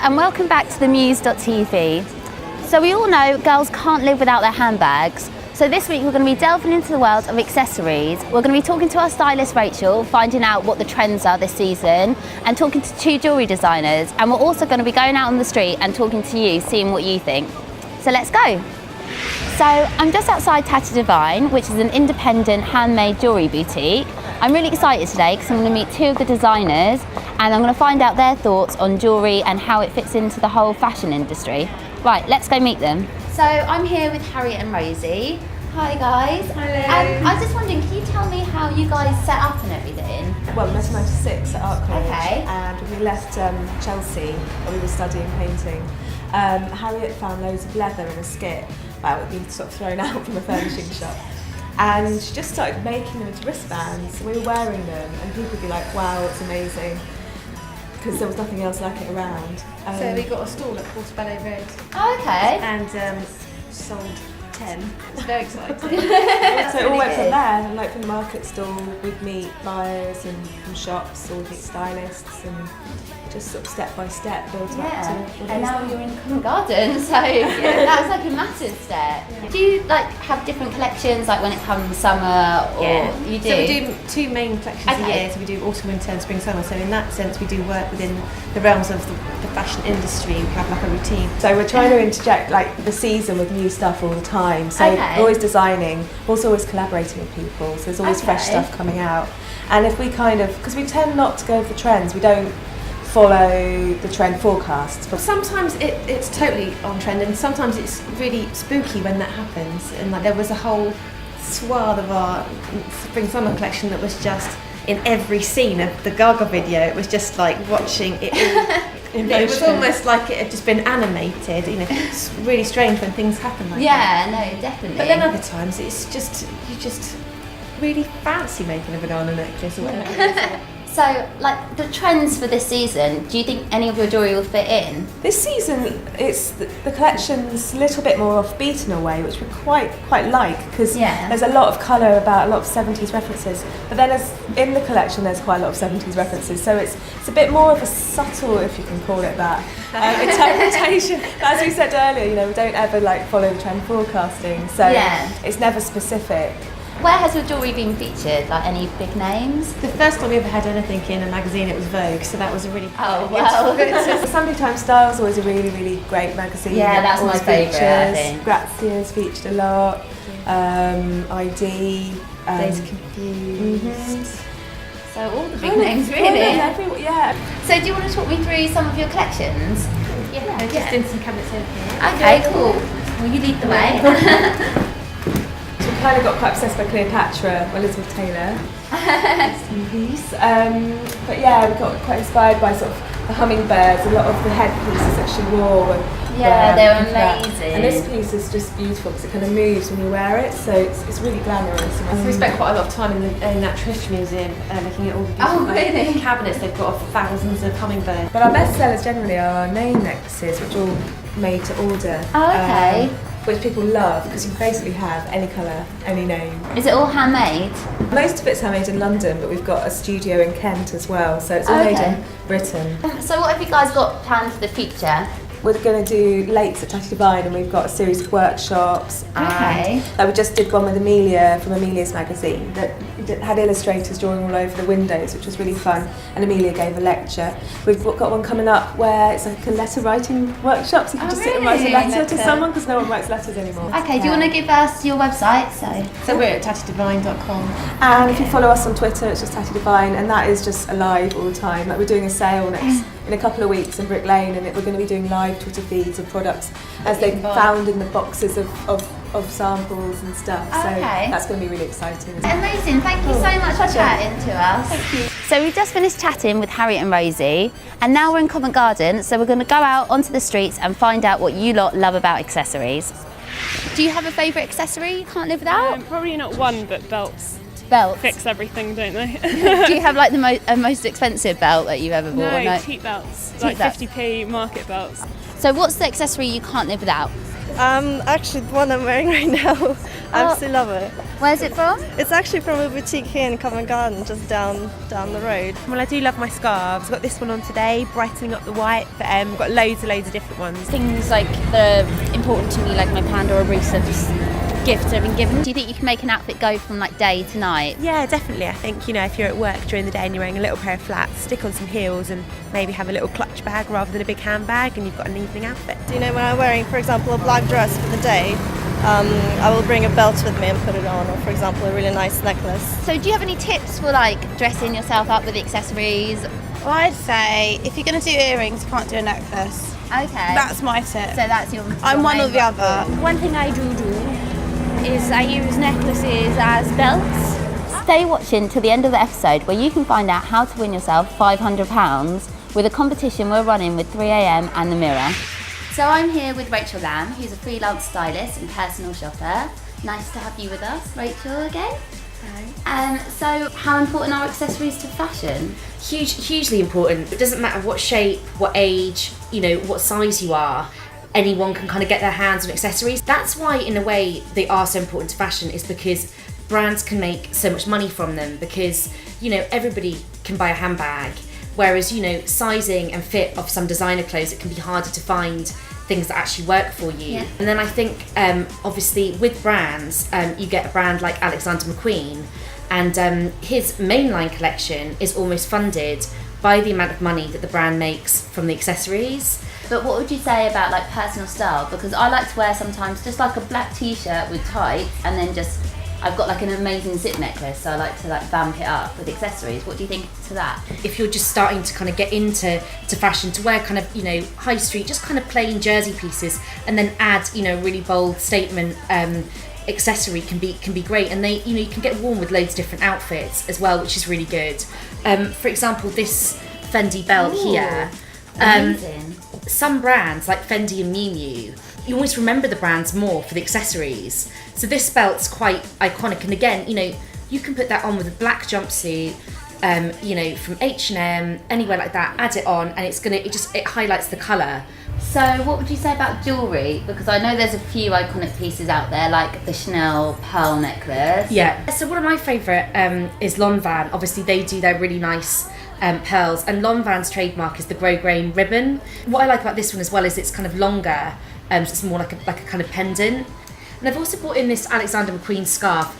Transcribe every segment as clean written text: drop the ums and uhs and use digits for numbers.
and welcome back to TheMuse.tv. So we all know girls can't live without their handbags. So this week we're going to be delving into the world of accessories. We're going to be talking to our stylist Rachel, finding out what the trends are this season, and talking to 2 jewellery designers. And we're also going to be going out on the street and talking to you, seeing what you think. So let's go. So I'm just outside Tatty Devine, which is an independent handmade jewellery boutique. I'm really excited today because I'm going to meet 2 of the designers and I'm going to find out their thoughts on jewellery and how it fits into the whole fashion industry. Right, let's go meet them. So I'm here with Harriet and Rosie. Hi guys. Hello. I was just wondering, can you tell me how you guys set up and everything? Well, we met in 96 at Art College, Okay. and we left Chelsea when we were studying painting. Harriet found loads of leather in a skip that had been sort of thrown out from a furnishing shop. And she just started making them into wristbands. So we were wearing them and people would be like, wow, it's amazing. Because there was nothing else like it around. So we got a stall at Portobello Road Oh, okay. and sold 10. It's very exciting. So it all went from there, and like from the market stall, we'd meet buyers and from shops, or we'd meet stylists, and just sort of step by step built up to what and it is now you're in Covent Garden, so that's like a massive step. Yeah. Do you like have different collections, like when it comes summer, or you do? So we do 2 main collections a Okay. year. So we do autumn, winter, and spring, summer. So in that sense, we do work within the realms of the fashion industry. We have like a routine. So we're trying to interject like the season with new stuff all the time. So Okay. we're always designing, we're also always collaborating with people. So there's always fresh Okay. stuff coming out. And if we because we tend not to go with the trends, we don't follow the trend forecasts. But Sometimes it's totally on trend, and sometimes it's really spooky when that happens. And like there was a whole swath of our spring summer collection that was just in every scene of the Gaga video. It was just like watching it all. It was almost like it had just been animated. You know, it's really strange when things happen like that. Yeah, no, definitely. But then other times it's just you just really fancy making a banana necklace or whatever. it is. So, like the trends for this season, do you think any of your jewellery will fit in? this season, it's the collection's a little bit more offbeat in a way, which we quite like, because Yeah. there's a lot of colour about, a lot of 70s references. But then in the collection, there's quite a lot of 70s references, so it's a bit more of a subtle, if you can call it that, interpretation. But as we said earlier, you know, we don't ever like follow the trend forecasting, so Yeah. it's never specific. Where has your jewellery been featured? Like any big names? The first time we ever had anything in a magazine, it was Vogue, so that was a really Oh, wow. Sunday Time Style's always a really great magazine. Yeah, that's Always my favourite, I features. think. Grazia's featured a lot. ID. Days Confused. So all the big names, really. Yeah. So do you want to talk me through some of your collections? Yeah, just in some cabinets over here. Okay, cool. Well, you lead the way. So we kind of got quite obsessed by Cleopatra, Elizabeth Taylor. But yeah, we got quite inspired by sort of the hummingbirds, a lot of the headpieces that she wore. Yeah, they were that. amazing. And this piece is just beautiful because it kind of moves when you wear it, so it's really glamorous. So we spent quite a lot of time in the Natural History Museum looking at all the Oh, beautiful really? cabinets they've got of thousands of hummingbirds. But our best sellers generally are our name necklaces, which are all made to order. Oh, okay. Which people love because you can basically have any colour, any name. Is it all handmade? Most of it's handmade in London, but we've got a studio in Kent as well, so it's all made Okay. in Britain. So what have you guys got planned for the future? We're going to do lates at Tatty Devine, and we've got a series of workshops. Okay. And we just did one with Amelia from Amelia's magazine that had illustrators drawing all over the windows, which was really fun. And Amelia gave a lecture. We've got one coming up where it's like a letter writing workshop, so you can just sit and write a really? letter to someone because no one writes letters anymore. Okay, do you want to give us your website? So we're at tattydevine.com. And if you follow us on Twitter, it's just Tatty Devine, and that is just alive all the time. Like we're doing a sale in a couple of weeks in Brick Lane, and we're going to be doing live Twitter feeds of products as they found in the boxes of samples and stuff. Okay. So that's going to be really exciting. Amazing, thank you so much for chatting to us. Thank you. So we've just finished chatting with Harriet and Rosie, and now we're in Covent Garden, so we're going to go out onto the streets and find out what you lot love about accessories. Do you have a favourite accessory you can't live without? Probably not one, but belts Belts. fix everything, don't they? Do you have like the most expensive belt that you've ever bought? No, cheap belts, Cheap like belts. 50p market belts. So what's the accessory you can't live without? Actually, the one I'm wearing right now, I absolutely love it. Where's it from? It's actually from a boutique here in Covent Garden, just down the road. Well, I do love my scarves. I've got this one on today, brightening up the white. But I've got loads of different ones. Things like that are important to me, like my Pandora bracelets, gifts I've been given. Do you think you can make an outfit go from like day to night? Yeah, definitely. I think, if you're at work during the day and you're wearing a little pair of flats, stick on some heels and maybe have a little clutch bag rather than a big handbag, and you've got an evening outfit. When I'm wearing, for example, a black dress for the day, I will bring a belt with me and put it on, or for example, a really nice necklace. So do you have any tips for like dressing yourself up with accessories? Well, I'd say if you're going to do earrings, you can't do a necklace. Okay. That's my tip. So that's your I'm one main or the other. One thing I do is I use necklaces as belts. Stay watching to the end of the episode where you can find out how to win yourself £500 with a competition we're running with 3am and The Mirror. So I'm here with Rachel Lamb, who's a freelance stylist and personal shopper. Nice to have you with us, Rachel, again. Hi. So how important are accessories to fashion? Hugely important. It doesn't matter what shape, what age, what size you are. Anyone can kind of get their hands on accessories. That's why, in a way, they are so important to fashion, is because brands can make so much money from them, because, everybody can buy a handbag, whereas, sizing and fit of some designer clothes, it can be harder to find things that actually work for you. Yeah. And then I think, obviously, with brands, you get a brand like Alexander McQueen, and his mainline collection is almost funded by the amount of money that the brand makes from the accessories. But what would you say about like personal style? Because I like to wear sometimes just like a black t-shirt with tights, and then I've got like an amazing zip necklace, so I like to like vamp it up with accessories. What do you think to that? If you're just starting to kind of get into fashion, to wear kind of, high street, just kind of plain jersey pieces, and then add, really bold statement accessory can be great. And they, you can get worn with loads of different outfits as well, which is really good. For example, this Fendi belt here. Amazing. Some brands like Fendi and Miu, you always remember the brands more for the accessories. So this belt's quite iconic, and again, you can put that on with a black jumpsuit, from H&M, anywhere like that. Add it on, and it highlights the colour. So what would you say about jewellery? Because I know there's a few iconic pieces out there, like the Chanel pearl necklace. Yeah. So one of my favourite is Lanvin. Obviously, they do their really nice pearls, and Lanvin's trademark is the grosgrain ribbon. What I like about this one as well is it's kind of longer, so it's more like a kind of pendant. And I've also brought in this Alexander McQueen scarf.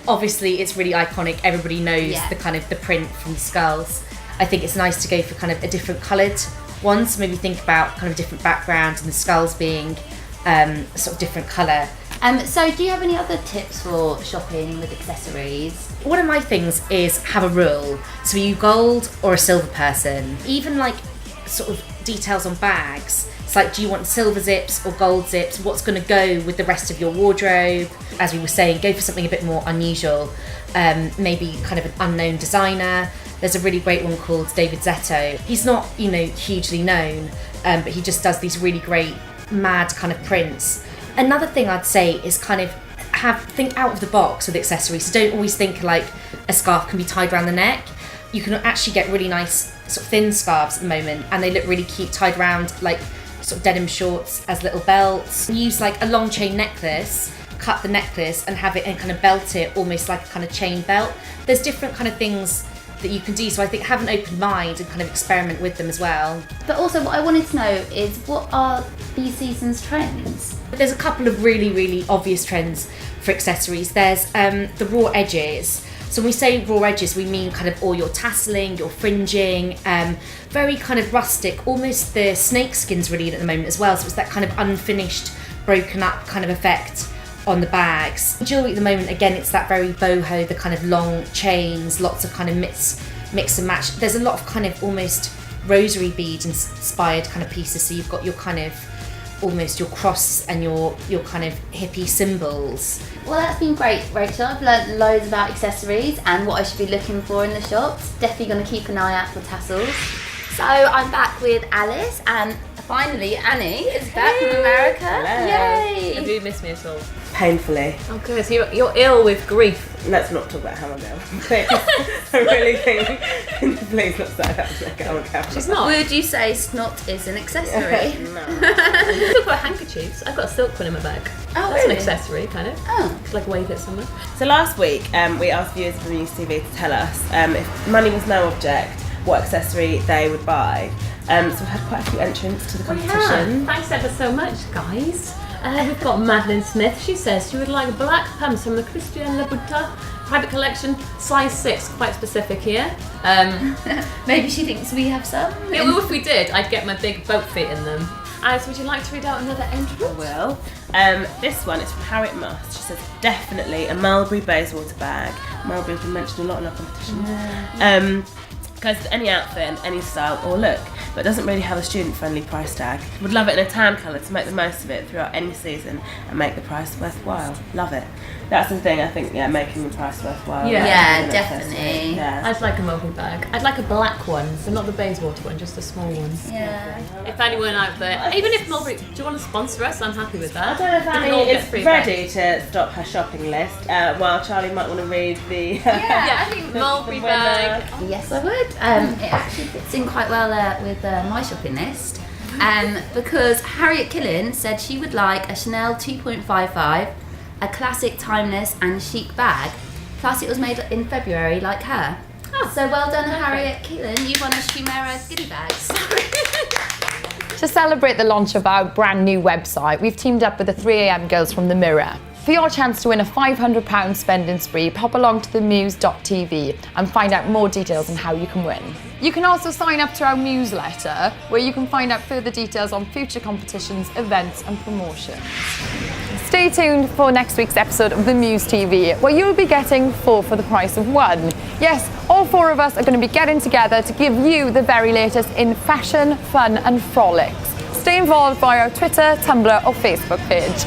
Obviously, it's really iconic. Everybody knows the kind of the print from the skulls. I think it's nice to go for kind of a different coloured one. So maybe think about kind of different backgrounds and the skulls being sort of different colour. So do you have any other tips for shopping with accessories? One of my things is have a rule. So are you gold or a silver person? Even like sort of details on bags. It's like, do you want silver zips or gold zips? What's going to go with the rest of your wardrobe? As we were saying, go for something a bit more unusual. Maybe kind of an unknown designer. There's a really great one called David Zetto. He's not, hugely known, but he just does these really great mad kind of prints. Another thing I'd say is kind of think out of the box with accessories. So don't always think like a scarf can be tied around the neck. You can actually get really nice sort of thin scarves at the moment, and they look really cute tied around like sort of denim shorts as little belts. Use like a long chain necklace, cut the necklace and have it and kind of belt it almost like a kind of chain belt. There's different kind of things that you can do, so I think have an open mind and kind of experiment with them as well. But also what I wanted to know is, what are these season's trends? There's a couple of really, really obvious trends for accessories. There's the raw edges. So when we say raw edges, we mean kind of all your tasseling, your fringing, very kind of rustic, almost the snake skin's really in at the moment as well. So it's that kind of unfinished, broken up kind of effect on the bags. Jewelry at the moment, again, it's that very boho, the kind of long chains, lots of kind of mix and match. There's a lot of kind of almost rosary bead inspired kind of pieces. So you've got your kind of almost your cross and your kind of hippie symbols. Well, that's been great, Rachel. I've learned loads about accessories and what I should be looking for in the shops. Definitely going to keep an eye out for tassels. So I'm back with Alice, and finally Annie is back from America. Hello. Yay! Have you missed me at all? Painfully. Oh good, so you're ill with grief. Let's not talk about how I'm ill. I really think, please not say that on camera. She's not. Would you say snot is an accessory? No. Talk about handkerchiefs. I've got a silk one in my bag. Oh, That's an really? accessory, kind of. Oh. It's like wave it somewhere. So last week, we asked viewers of the Muse TV to tell us if money was no object, what accessory they would buy. So we've had quite a few entrants to the competition. Thanks ever so much, guys. We've got Madeline Smith. She says she would like black pumps from the Christian Louboutin private collection, size 6, quite specific here. Maybe she thinks we have some. Yeah, well, if we did, I'd get my big boat feet in them. Alice, would you like to read out another entrant? I will. This one is from Harriet Moss. She says definitely a Mulberry Bayswater bag. Mulberry's been mentioned a lot in our competition. Goes with any outfit and any style or look, but doesn't really have a student-friendly price tag. Would love it in a tan colour to make the most of it throughout any season and make the price worthwhile. Love it. That's the thing, I think, making the price worthwhile. Yeah, definitely. Yeah. I'd like a Mulberry bag. I'd like a black one, so not the Bayswater one, just a small one. Yeah. If anyone out there, even if Mulberry, do you want to sponsor us? I'm happy with that. I don't know if We can all Annie get is free ready to stop her shopping list, while Charlie might want to read the... Yeah, I think Mulberry the winner. bag. Yes, I would. It actually fits in quite well with my shopping list. Because Harriet Killen said she would like a Chanel 2.55, a classic, timeless and chic bag. Plus it was made in February like her. So well done, Harriet Killen. You've won a Shumera goodie bag. To celebrate the launch of our brand new website, we've teamed up with the 3am girls from The Mirror. For your chance to win a £500 spending spree, pop along to TheMuse.tv and find out more details on how you can win. You can also sign up to our newsletter, where you can find out further details on future competitions, events and promotions. Stay tuned for next week's episode of The Muse TV, where you'll be getting 4 for the price of 1. Yes, all 4 of us are going to be getting together to give you the very latest in fashion, fun and frolics. Stay involved via our Twitter, Tumblr or Facebook page.